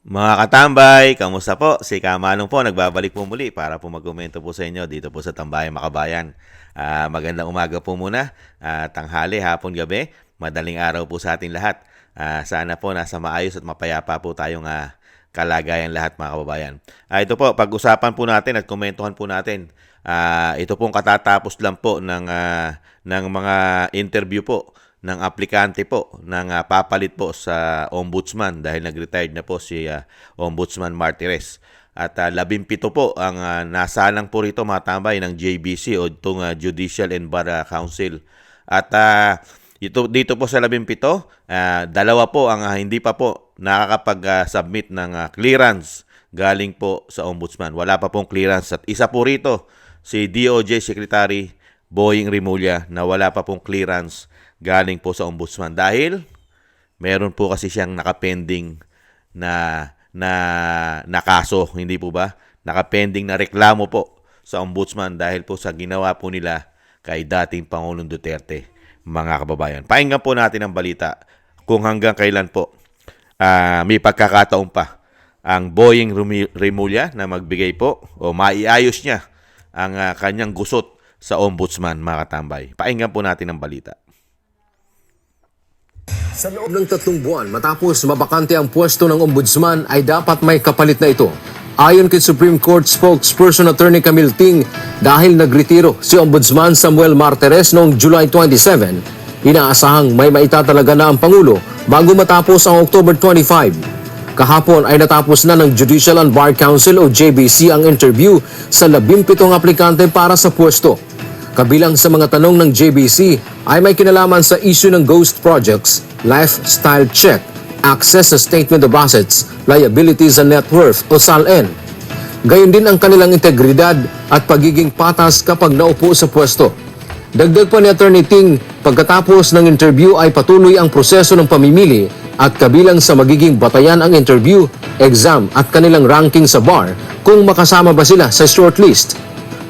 Mga katambay, kamusta po? Si Kamanong po, nagbabalik po muli para po magkomento po sa inyo dito po sa Tambayang Makabayan. Magandang umaga po muna, tanghali, hapon, gabi, madaling araw po sa ating lahat. Sana po nasa maayos at mapayapa po tayong kalagayan lahat mga kababayan. Ito po, pag-usapan po natin at komentuhan po natin. Ito pong katatapos lang po ng mga interview po ng aplikante po ng papalit po sa ombudsman dahil nag-retired na po si Ombudsman Martires. At 17 po ang nasalang po rito mga tambay ng JBC o itong Judicial and Bar Council. At dito po sa 17, dalawa po ang hindi pa po nakakapag-submit ng clearance galing po sa ombudsman. Wala pa pong clearance. At isa po rito si DOJ Secretary Boying Rimulya na wala pa pong clearance galing po sa ombudsman dahil meron po kasi siyang nakapending na kaso, hindi po ba? Nakapending na reklamo po sa ombudsman dahil po sa ginawa po nila kay dating Pangulong Duterte, mga kababayan. Pakinggan po natin ang balita kung hanggang kailan po may pagkakataon pa ang Boying Rimulya na magbigay po o maiayos niya ang kanyang gusot sa ombudsman, mga katambay. Pakinggan po natin ang balita. Sa loob ng 3 buwan matapos mabakante ang pwesto ng ombudsman ay dapat may kapalit na ito. Ayon kay Supreme Court spokesperson Attorney Camille Ting, dahil nagretiro si Ombudsman Samuel Martires noong July 27, inaasahang may maitatalaga na ang Pangulo bago matapos ang October 25. Kahapon ay natapos na ng Judicial and Bar Council o JBC ang interview sa 17 aplikante para sa pwesto. Kabilang sa mga tanong ng JBC ay may kinalaman sa issue ng ghost projects, lifestyle check, access sa statement of assets, liabilities and net worth o SALN. Gayon din ang kanilang integridad at pagiging patas kapag naupo sa pwesto. Dagdag pa ni Attorney Ting, pagkatapos ng interview ay patuloy ang proseso ng pamimili at kabilang sa magiging batayan ang interview, exam at kanilang ranking sa bar kung makasama ba sila sa shortlist.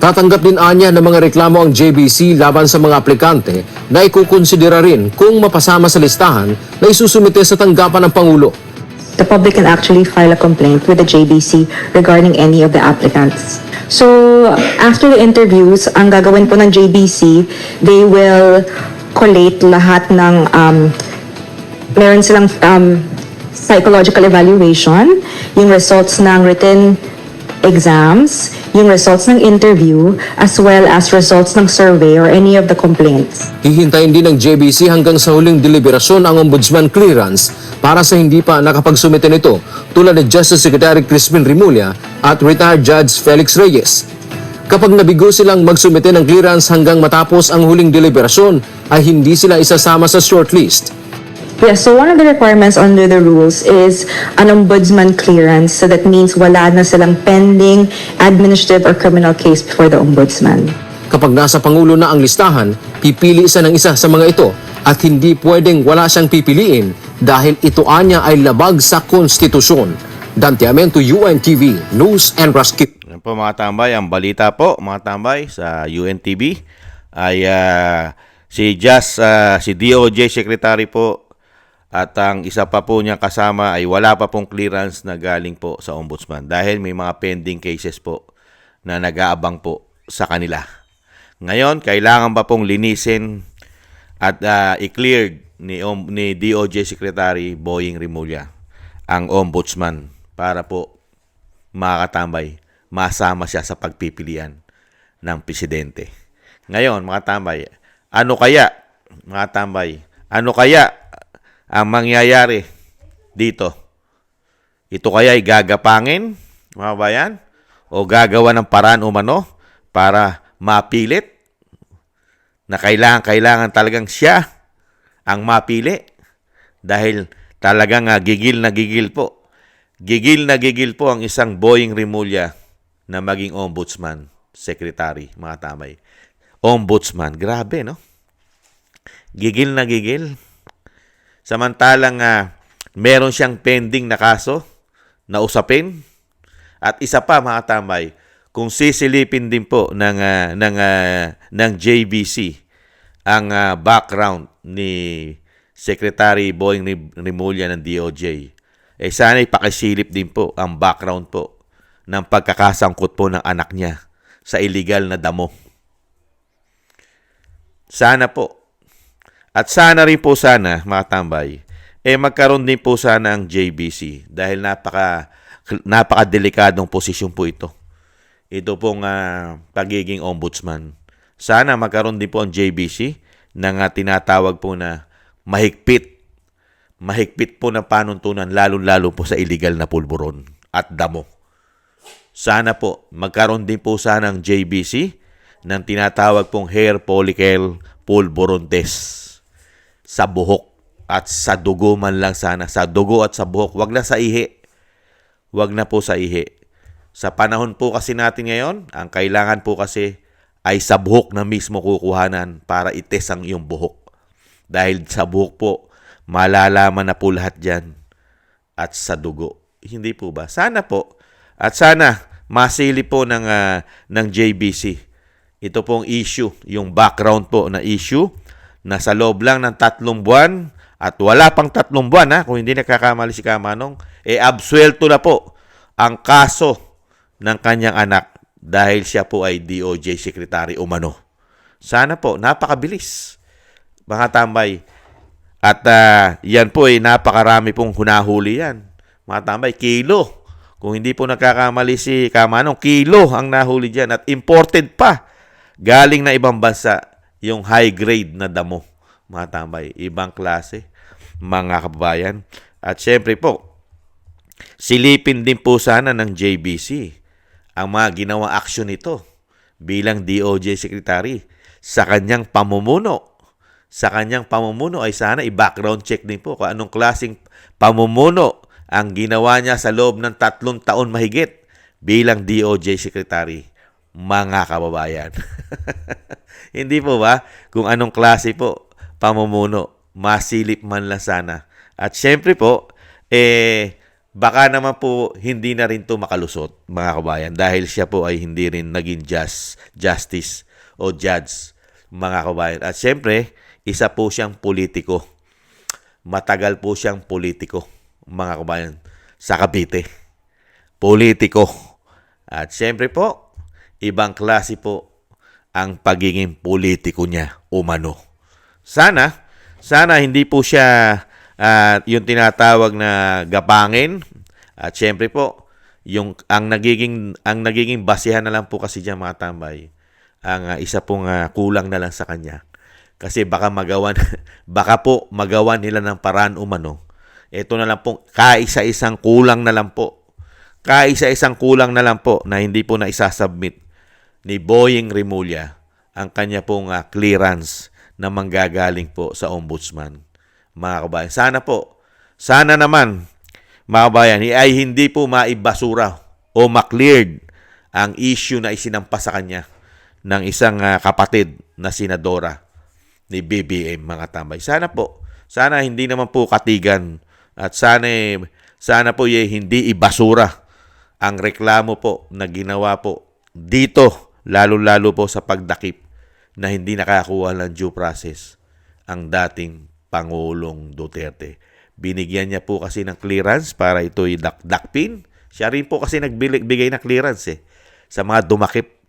Tatanggap din anya ng mga reklamo ang JBC laban sa mga aplikante na ikukonsidera rin kung mapasama sa listahan na isusumite sa tanggapan ng Pangulo. The public can actually file a complaint with the JBC regarding any of the applicants. So, after the interviews, ang gagawin po ng JBC, they will collate lahat ng, meron silang psychological evaluation, yung results ng written exams, yung results ng interview, as well as results ng survey or any of the complaints. Hihintayin din ng JBC hanggang sa huling deliberasyon ang Ombudsman clearance para sa hindi pa nakapagsumite nito tulad ni Justice Secretary Crispin Rimulya at retired Judge Felix Reyes. Kapag nabigo silang magsumite ng clearance hanggang matapos ang huling deliberasyon ay hindi sila isasama sa shortlist. Yes, so one of the requirements under the rules is an ombudsman clearance. So that means wala na silang pending administrative or criminal case before the ombudsman. Kapag nasa Pangulo na ang listahan, pipili isa ng isa sa mga ito at hindi pwedeng wala siyang pipiliin dahil ito anya ay labag sa konstitusyon. Dante Amento, UNTV, News and Rescue. Yan po mga tambay, ang balita po mga tambay sa UNTV ay si DOJ Secretary po at ang isa pa po niya kasama ay wala pa pong clearance na galing po sa ombudsman dahil may mga pending cases po na nag-aabang po sa kanila. Ngayon, kailangan pa pong linisin at i-clear ni DOJ Secretary Boying Rimulya ang ombudsman para po mga katambay, masama siya sa pagpipilian ng presidente. Ngayon, mga tambay, ano kaya ang mangyayari dito? Ito kaya ay gagapangin, mga bayan? O gagawa ng paraan umano para mapilit na kailangan talagang siya ang mapili dahil talagang gigil na gigil po. Gigil na gigil po ang isang Boying Rimulya na maging ombudsman secretary, mga tamay. Ombudsman, grabe, no? Gigil na gigil. Samantalang meron siyang pending na kaso na usapin. At isa pa mga tambay, kung sisilipin din po ng JBC ang background ni Secretary Boying Rimulya ng DOJ, sana'y pakisilip din po ang background po ng pagkakasangkot po ng anak niya sa illegal na damo. Sana po. At sana rin po sana, mga tambay, magkaroon din po sana ang JBC dahil napakadelikadong posisyon po ito. Ito pong pagiging ombudsman. Sana magkaroon din po ang JBC ng tinatawag po na mahigpit po na panuntunan lalo-lalo po sa illegal na pulburon at damo. Sana po magkaroon din po sana ng JBC ng tinatawag pong hair follicle pulburon test sa buhok at sa dugo man lang sana. Sa dugo at sa buhok. Wag na sa ihi. Wag na po sa ihi. Sa panahon po kasi natin ngayon, ang kailangan po kasi ay sa buhok na mismo kukuhanan para itest ang iyong buhok. Dahil sa buhok po, malalaman na po lahat dyan. At sa dugo. Hindi po ba? Sana po. At sana masili po ng JBC. Ito pong issue, yung background po na issue, na sa loob lang ng 3 buwan at wala pang 3 buwan kung hindi nagkakamali si Kamanong, absuelto na po ang kaso ng kanyang anak dahil siya po ay DOJ Secretary umano. Sana po, napakabilis. Mga tambay. At yan po napakarami pong hunahuli yan. Mga tambay, kilo. Kung hindi po nagkakamali si Kamanong, kilo ang nahuli dyan at imported pa. Galing na ibang bansa yung high grade na damo. Mga tambay, ibang klase. Mga kababayan. At syempre po, silipin din po sana ng JBC ang mga ginawa aksyon nito bilang DOJ Secretary sa kanyang pamumuno. Sa kanyang pamumuno ay sana i-background check din po kung anong klaseng pamumuno ang ginawa niya sa loob ng 3 taon mahigit bilang DOJ Secretary. Mga kababayan. Hindi po ba? Kung anong klase po pamumuno, masilip man lang sana. At syempre po, baka naman po hindi na rin to makalusot, mga kabayan, dahil siya po ay hindi rin naging justice o judge, mga kabayan. At syempre, isa po siyang politiko. Matagal po siyang politiko, mga kabayan, sa Cavite. Politiko. At syempre po, ibang klase po ang pagiging politiko niya umano. Sana hindi po siya yung tinatawag na gapangin. At syempre po, ang nagiging basihan na lang po kasi diyan, mga tambay, ang isa pong kulang na lang sa kanya. Kasi baka po magawan nila ng paraan umano. Ito na lang po, kaisa-isang kulang na lang po. Kaisa-isang kulang na lang po na hindi po na isasubmit ni Boying Rimulya ang kanya pong clearance na manggagaling po sa ombudsman. Mga kabayan, sana naman, mga kabayan, ay hindi po maibasura o makleared ang issue na isinampas sa kanya ng isang kapatid na senadora ni BBM, mga tambay. Sana hindi naman po katigan at sana po hindi ibasura ang reklamo po na ginawa po dito, lalo-lalo po sa pagdakip na hindi nakakuha ng due process ang dating Pangulong Duterte. Binigyan niya po kasi ng clearance para ito'y dakpin. Siya rin po kasi nagbigay ng clearance sa mga dumakip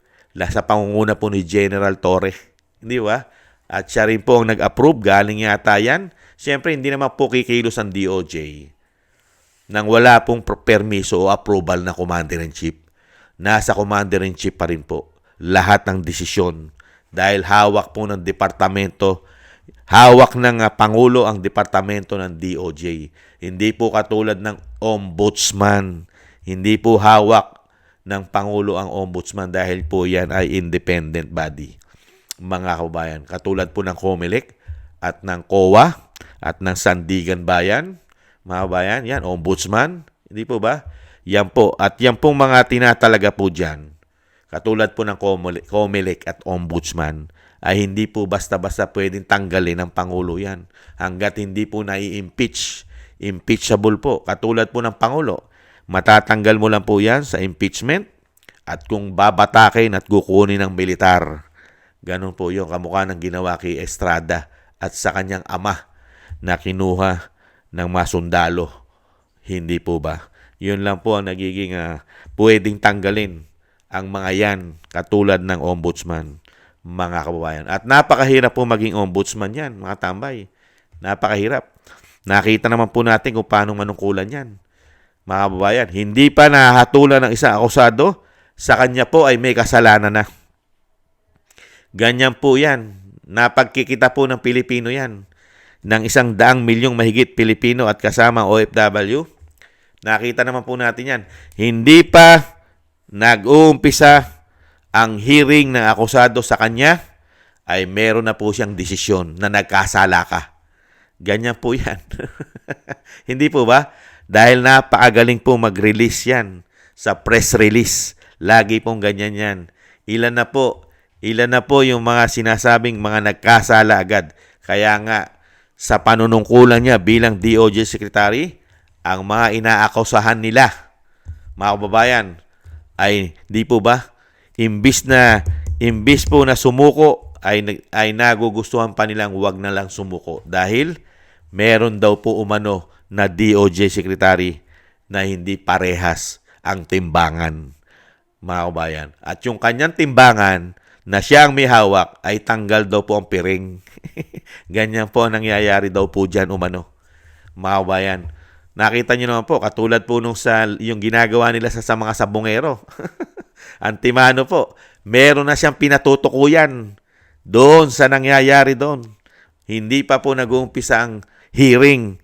sa pangunguna po ni General Torre. Hindi ba? At siya rin po ang nag-approve. Galing yata yan. Siyempre, hindi naman po kikilos ang DOJ nang wala pong permiso o approval na Commander-in-Chief. Nasa Commander-in-Chief pa rin po lahat ng desisyon dahil hawak po ng departamento, hawak ng Pangulo ang departamento ng DOJ. Hindi po katulad ng Ombudsman. Hindi po hawak ng Pangulo ang Ombudsman dahil po yan ay independent body. Mga kabayan, katulad po ng COMELEC at ng COA at ng Sandigan Bayan, mga kabayan, yan, Ombudsman. Hindi po ba? Yan po. At yan pong mga tinatalaga po dyan, katulad po ng COMELEC at Ombudsman, ay hindi po basta-basta pwedeng tanggalin ng Pangulo yan hanggat hindi po nai-impeach. Impeachable po. Katulad po ng Pangulo, matatanggal mo lang po yan sa impeachment at kung babatakin at kukunin ng militar. Ganun po yung kamukha ng ginawa kay Estrada at sa kanyang ama na kinuha ng mga sundalo. Hindi po ba? Yun lang po ang nagiging pwedeng tanggalin ang mga yan katulad ng ombudsman, mga kababayan. At napakahirap po maging ombudsman yan, mga tambay. Napakahirap. Nakita naman po natin kung paano manungkulan yan. Mga kababayan, hindi pa nahatulan ng isang akusado, sa kanya po ay may kasalanan na. Ganyan po yan. Napagkikita po ng Pilipino yan. Ng 100 milyong mahigit Pilipino at kasama OFW. Nakita naman po natin yan. Hindi pa nag-uumpisa ang hearing ng akusado sa kanya, ay meron na po siyang desisyon na nagkasala ka. Ganyan po yan. Hindi po ba? Dahil napakagaling po mag-release yan sa press release. Lagi pong ganyan yan. Ilan na po yung mga sinasabing mga nagkasala agad. Kaya nga, sa panunungkulan niya bilang DOJ Secretary, ang mga inaakusahan nila, mga kababayan, ay di po ba? Imbis po na sumuko, ay nagugustuhan pa nilang wag na lang sumuko. Dahil meron daw po umano na DOJ Secretary na hindi parehas ang timbangan, mga kababayan. At yung kanyang timbangan na siya ang may hawak ay tanggal daw po ang piring. Ganyan po ang nangyayari daw po dyan umano, mga kababayan. Nakita nyo naman po, katulad po nung yung ginagawa nila sa mga sabongero. Antimano po, meron na siyang pinatutukuyan doon sa nangyayari doon. Hindi pa po nag-uumpisa ang hearing.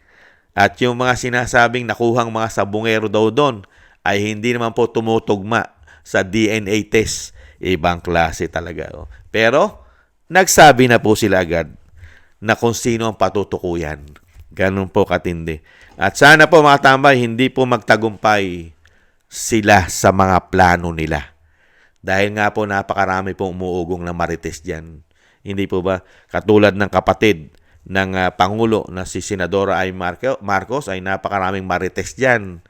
At yung mga sinasabing nakuhang mga sabongero daw doon ay hindi naman po tumutugma sa DNA test. Ibang klase talaga. Oh. Pero, nagsabi na po sila agad na kung sino ang patutukuyan. Ganun po katindi. At sana po mga tambay, hindi po magtagumpay sila sa mga plano nila. Dahil nga po napakarami pong umuugong na marites dyan. Hindi po ba? Katulad ng kapatid ng Pangulo na si Senadora Ay Marcos ay napakaraming marites dyan.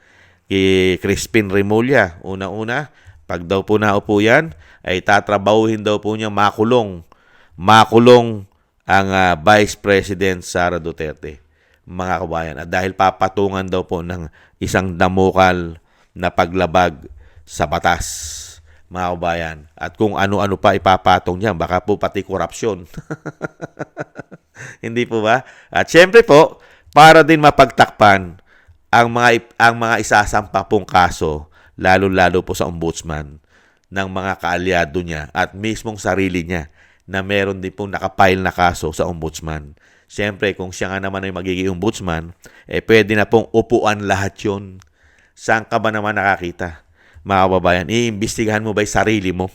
Kay Crispin Remulla, una-una, pag daw po naupo yan, ay tatrabahuhin daw po niya makulong. Makulong ang Vice President Sara Duterte, mga kabayan. At dahil papatungan daw po ng isang damukal na paglabag sa batas, mga kabayan. At kung ano-ano pa ipapatong niya, baka po pati korupsyon. Hindi po ba? At syempre po, para din mapagtakpan ang mga isasampa pong kaso, lalo-lalo po sa ombudsman, ng mga kaalyado niya at mismong sarili niya na meron din pong nakapile na kaso sa ombudsman. Siyempre, kung siya nga naman ay magiging ombudsman, pwede na pong upuan lahat yun. Saan ka ba naman nakakita? Mga kababayan, iimbestigahan mo ba yung sarili mo?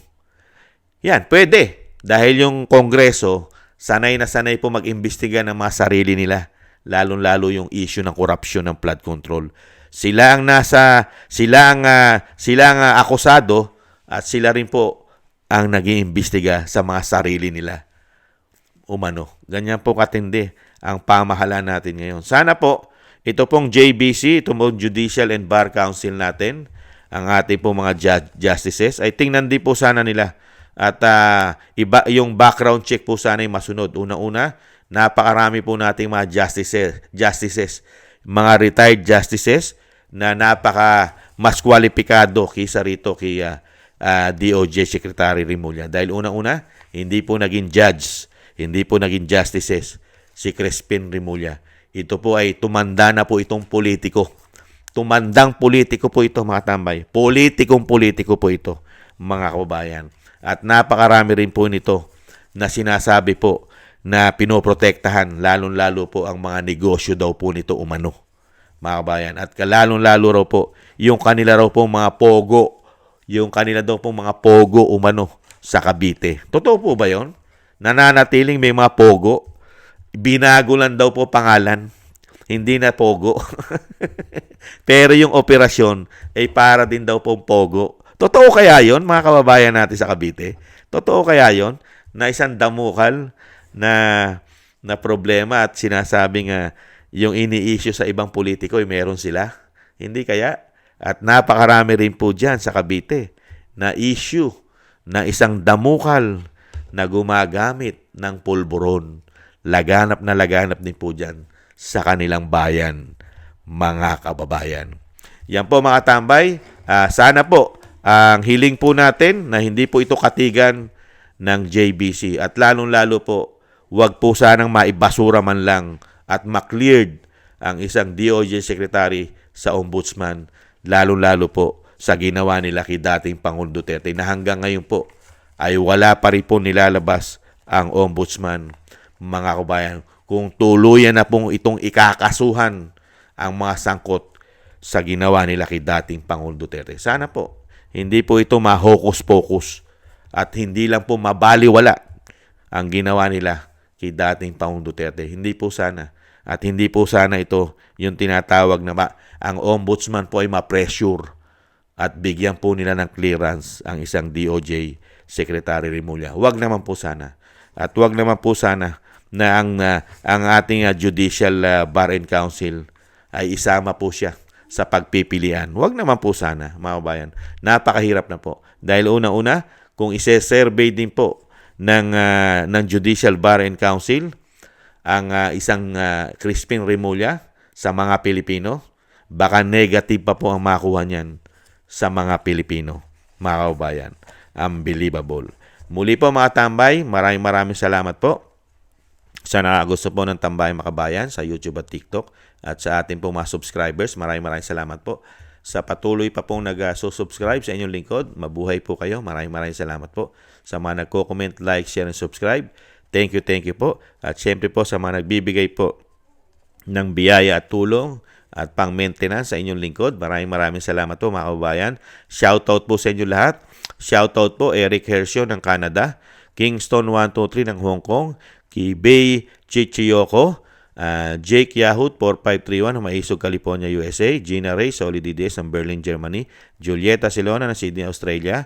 Yan, pwede. Dahil yung Kongreso, sanay na sanay po mag-imbestiga ng mga sarili nila. Lalong-lalo yung issue ng korupsyon ng flood control. Sila ang akusado at sila rin po ang nag-iimbestiga sa mga sarili nila. Umano. Ganyan po katindi ang pamahalaan natin ngayon. Sana po, ito pong JBC, ito pong Judicial and Bar Council natin, ang ating pong mga justices, ay tingnan din po sana nila. At yung background check po sana yung masunod. Una-una, napakarami po nating mga justices, mga retired justices na mas kwalipikado kaysa rito kay DOJ Secretary Remulla. Dahil una-una, hindi po naging judge, hindi po naging justices si Crispin Remulla. Ito po ay tumanda na po itong politiko. Tumandang politiko po ito, mga tambay. Politikong-politiko po ito, mga kababayan. At napakarami rin po nito na sinasabi po na pinoprotektahan, lalong-lalo po ang mga negosyo daw po nito umano, mga kabayan. At lalong-lalo raw po yung kanila raw po mga pogo, yung kanila daw po mga pogo umano sa Cavite. Totoo po ba yon? Nananatiling may mga pogo? Binago lang daw po pangalan. Hindi na pogo. Pero yung operasyon ay para din daw pong pogo. Totoo kaya yon, mga kababayan natin sa Cavite? Totoo kaya yon na isang damukal na problema at sinasabing yung ini-issue sa ibang politiko ay meron sila? Hindi kaya? At napakarami rin po dyan sa Cavite na issue na isang damukal na gumagamit ng pulburon. Laganap na laganap din po dyan sa kanilang bayan, mga kababayan. Yan po mga tambay. Sana po ang hiling po natin na hindi po ito katigan ng JBC at lalong-lalo po wag po sanang maibasura man lang at makleared ang isang DOJ Secretary sa Ombudsman, lalong-lalo po sa ginawa nila kay dating Pangulong Duterte na hanggang ngayon po ay wala pa rin po nilalabas ang Ombudsman, mga kabayan, kung tuluyan na pong itong ikakasuhan ang mga sangkot sa ginawa nila kay dating Pangulong Duterte. Sana po, hindi po ito ma-hocus-pocus at hindi lang po mabaliwala ang ginawa nila kay dating Pangulong Duterte. Hindi po sana. At hindi po sana ito yung tinatawag na ang ombudsman po ay ma-pressure at bigyan po nila ng clearance ang isang DOJ Secretary Remulla. Huwag naman po sana. At huwag naman po sana na ang ating Judicial Bar and Council ay isama po siya sa pagpipilian. Huwag naman po sana, mga kabayan. Napakahirap na po. Dahil una-una, kung ise-survey din po ng Judicial Bar and Council ang isang Crispin Remulla sa mga Pilipino, baka negative pa po ang makuha niyan sa mga Pilipino, mga kabayan. Unbelievable. Muli po mga tambay, maraming salamat po sa gusto po ng Tambay Makabayan sa YouTube at TikTok at sa ating pong mga subscribers. Maraming salamat po sa patuloy pa pong nag-subscribe sa inyong lingkod. Mabuhay po kayo. Maraming salamat po sa mga nagko-comment, like, share, and subscribe. Thank you po. At syempre po sa mga nagbibigay po ng biyaya at tulong at pang-maintenance sa inyong lingkod. Maraming salamat po mga kababayan. Shoutout po sa inyo lahat. Shoutout po Eric Hercio ng Canada, Kingston 123 ng Hong Kong, Kibay Chichiyoko, Jake Yahut 4531 ng Maisog, California, USA, Gina Ray Solidides ng Berlin, Germany, Julieta Silona ng Sydney, Australia,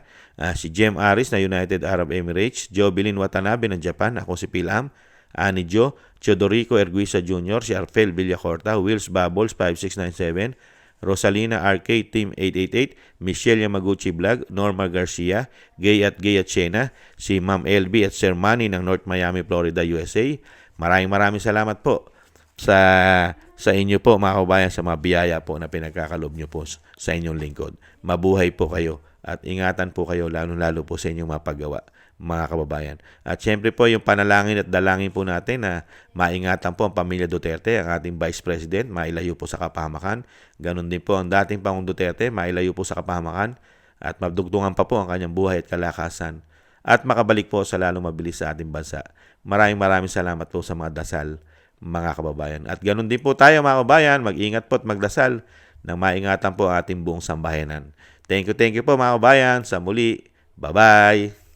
si Jem Aris na United Arab Emirates, Jobilin Watanabe ng Japan, ako si Pilam, Ani Jo, Teodorico Erguisa Jr., si Arfel Villacorta, Wills Bubbles 5697, Rosalina RK Team 888, Michelle Yamaguchi Vlog, Norma Garcia, Gay at Chena, si Ma'am LB at Sir Manny ng North Miami, Florida, USA. Maraming salamat po sa inyo po mga kabayan sa mga biyaya po na pinagkakalob nyo po sa inyong lingkod. Mabuhay po kayo at ingatan po kayo lalo po sa inyong mapagawa, mga kababayan. At syempre po yung panalangin at dalangin po natin na maingatan po ang pamilya Duterte, ang ating Vice President, mailayo po sa kapahamakan. Ganon din po ang dating Pangulong Duterte, mailayo po sa kapahamakan at mabdugtungan pa po ang kanyang buhay at kalakasan at makabalik po sa lalong mabilis sa ating bansa. Maraming salamat po sa mga dasal, mga kababayan. At ganon din po tayo mga kababayan, mag-ingat po at magdasal nang maingatan po ang ating buong sambayanan. Thank you po mga kababayan. Sa muli, bye-bye!